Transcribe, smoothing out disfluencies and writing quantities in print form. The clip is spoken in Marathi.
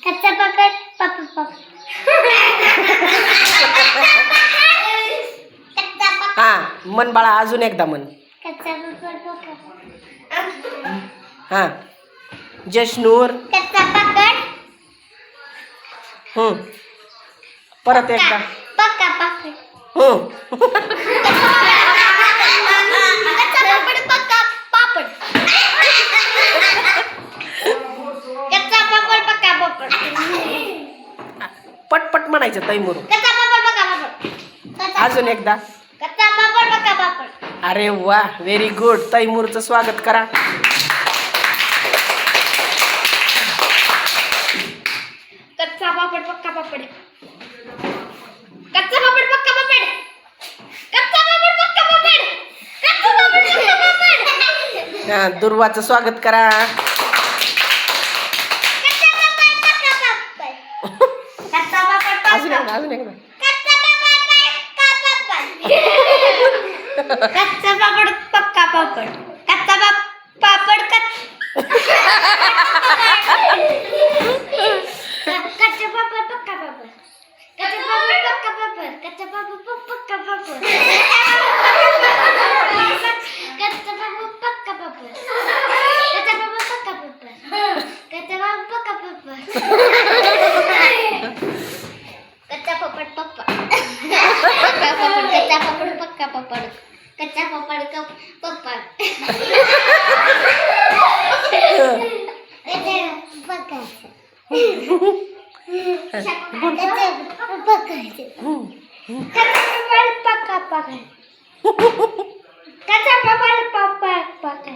कच्चा पापड पापड पापड कच्चा पापड हा मन बाळा अजून एकदा म्हण. कच्चा पापड पापड हा जशनूर. कच्चा पापड परत एकदा. पक्का पापड कच्चा पापड पक्का पापड कच्चा पापड पक्का पापड पटपट म्हणायचं तैमूर. कच्चा पापड पक्का पापड अजून एकदा. कच्चा पापड पक्का पापड. अरे वा व्हेरी गुड. तैमूरचं स्वागत करा. कच्चा पापड पक्का पापड कच्चा पापड पक्का पापड कच्चा पापड पक्का पापड कच्चा पापड पक्का पापड. हा दुर्वाचं स्वागत करा. कच्चा पापड पक्का पापड कच्चा पापड अजून एकदा अजून एकदा. कच्चा पापड पक्का पापड कच्चा पापड कच्चा पापड पक्का पापड कच्चा पापड पक्का पापड कच्चा पापड पक्का पापड कच्चा पापड पक्का पापड कच्चा पापड पक्का पापड कच्चा पापड पक्का पापड कच्चा पापड पप्पा कच्चा पापड पक्का पापड कच्चा पापड पप्पा कच्चा पापड पक्का पापड